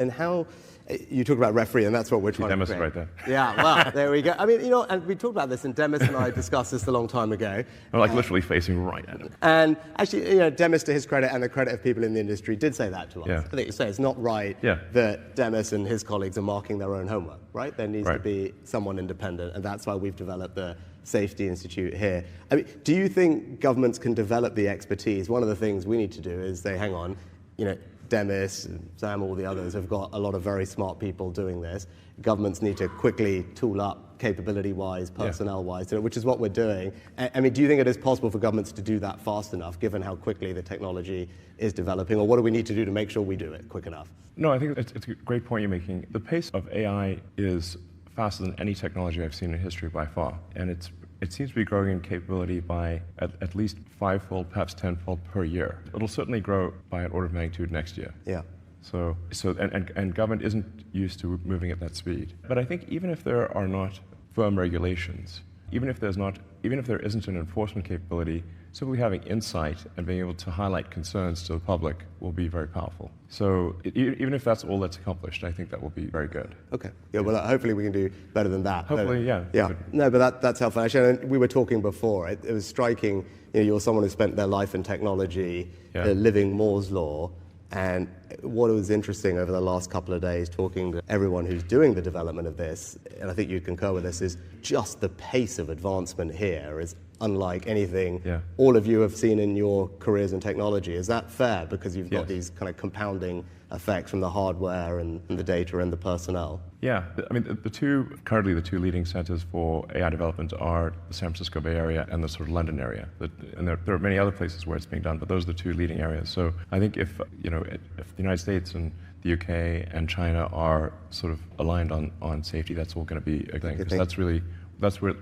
And how, you talk about referee, and that's what we're trying to Demis create. right there. Yeah, well, there we go. I mean, and we talked about this, and Demis and I discussed this a long time ago. I'm like literally facing right at him. And actually, Demis, to his credit and the credit of people in the industry, did say that to us. Yeah. I think you say it's not right that Demis and his colleagues are marking their own homework, right? There needs to be someone independent, and that's why we've developed the Safety Institute here. I mean, do you think governments can develop the expertise? One of the things we need to do is say, hang on, Demis, Sam, all the others have got a lot of very smart people doing this. Governments need to quickly tool up capability-wise, personnel-wise, which is what we're doing. I mean, do you think it is possible for governments to do that fast enough, given how quickly the technology is developing, or what do we need to do to make sure we do it quick enough? No, I think it's a great point you're making. The pace of AI is faster than any technology I've seen in history by far, and it seems to be growing in capability by at least 5-fold, perhaps 10-fold per year. It'll certainly grow by an order of magnitude next year. Yeah. And government isn't used to moving at that speed. But I think even if there are not firm regulations, even if there isn't an enforcement capability, simply having insight and being able to highlight concerns to the public will be very powerful. So even if that's all that's accomplished, I think that will be very good. Okay. Yeah, well, hopefully we can do better than that. Hopefully, yeah. Yeah. No, but that's helpful. Actually, we were talking before. It was striking. You're someone who spent their life in technology, living Moore's law. And what was interesting over the last couple of days, talking to everyone who's doing the development of this, and I think you'd concur with this, is just the pace of advancement here is unlike anything all of you have seen in your careers in technology. Is that fair? Because you've got these kind of compounding effects from the hardware and the data and the personnel. Yeah, I mean, currently the two leading centers for AI development are the San Francisco Bay Area and the sort of London area. And there are many other places where it's being done, but those are the two leading areas. So I think if the United States and the UK and China are sort of aligned on safety, that's all going to be a thing. Because that's where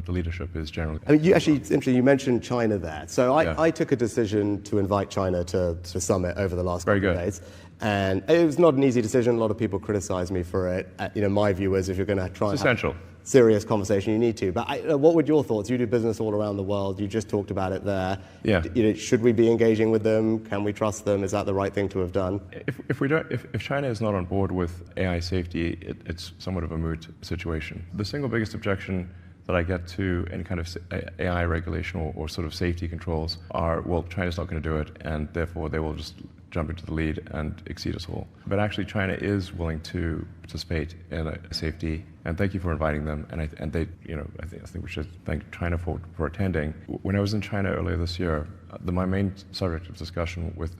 the leadership is generally. I mean, it's interesting. You mentioned China there. So I took a decision to invite China to summit over the last couple of days. And it was not an easy decision. A lot of people criticized me for it. My view is if you're going to try and have serious conversation, you need to. But what would your thoughts? You do business all around the world. You just talked about it there. Yeah. Should we be engaging with them? Can we trust them? Is that the right thing to have done? If China is not on board with AI safety, it's somewhat of a moot situation. The single biggest objection that I get to any kind of AI regulation or sort of safety controls are, well, China's not going to do it, and therefore they will just jump into the lead and exceed us all. But actually, China is willing to participate in a safety, and thank you for inviting them. And they, I think we should thank China for attending. When I was in China earlier this year, my main subject of discussion with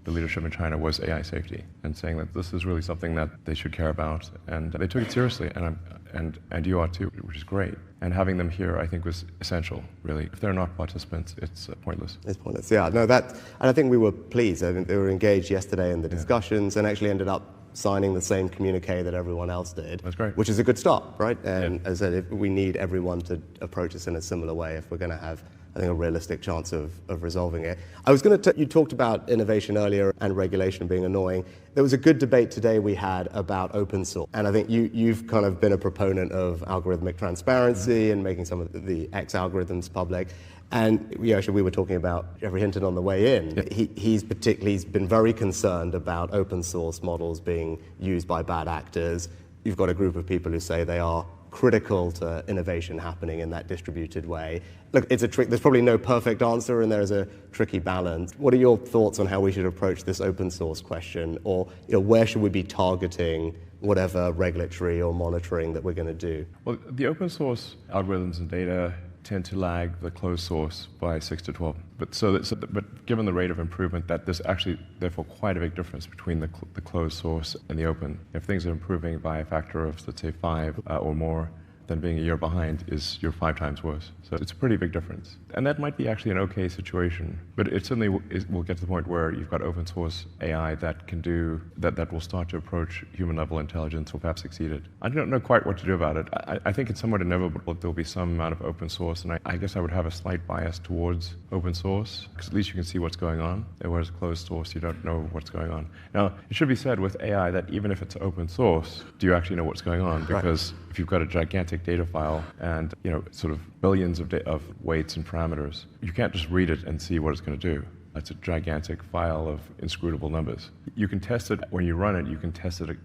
the leadership in China was AI safety, and saying that this is really something that they should care about, and they took it seriously, and you are too, which is great. And having them here, I think, was essential, really. If they're not participants, it's pointless. It's pointless, yeah. No, and I think we were pleased. I think they were engaged yesterday in the discussions and actually ended up signing the same communique that everyone else did. That's great. Which is a good start, right? And as I said, we need everyone to approach this in a similar way if we're going to have, I think, a realistic chance of resolving it. I was going to you talked about innovation earlier and regulation being annoying. There was a good debate today we had about open source. And I think you've kind of been a proponent of algorithmic transparency and making some of the X algorithms public. And actually, we were talking about Jeffrey Hinton on the way in. Yeah. He's been very concerned about open source models being used by bad actors. You've got a group of people who say they are critical to innovation happening in that distributed way. Look, it's a trick. There's probably no perfect answer, and there's a tricky balance. What are your thoughts on how we should approach this open source question, or where should we be targeting whatever regulatory or monitoring that we're going to do? Well, the open source algorithms and data tend to lag the closed source by 6 to 12. But given the rate of improvement, that there's actually therefore quite a big difference between the closed source and the open. If things are improving by a factor of, let's say, 5 or more, then being a year behind you're 5 times worse. So it's a pretty big difference. And that might be actually an okay situation, but it certainly will get to the point where you've got open source AI that can do, that will start to approach human level intelligence or perhaps exceed it. I don't know quite what to do about it. I think it's somewhat inevitable that there'll be some amount of open source, and I guess I would have a slight bias towards open source, because at least you can see what's going on, whereas closed source, you don't know what's going on. Now, it should be said with AI that even if it's open source, do you actually know what's going on? Because if you've got a gigantic data file and sort of billions of weights and parameters, you can't just read it and see what it's going to do. It's a gigantic file of inscrutable numbers. You can test it when you run it. You can test it.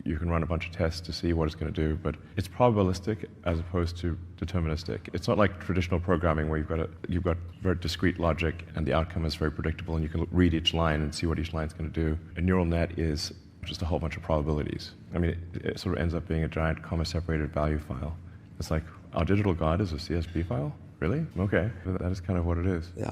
You can run a bunch of tests to see what it's going to do, but it's probabilistic as opposed to deterministic. It's not like traditional programming where you've got very discrete logic and the outcome is very predictable and you can read each line and see what each line is going to do. A neural net is just a whole bunch of probabilities. I mean, it sort of ends up being a giant comma-separated value file. It's like, our digital god is a CSV file? Really? Okay. That is kind of what it is. Yeah.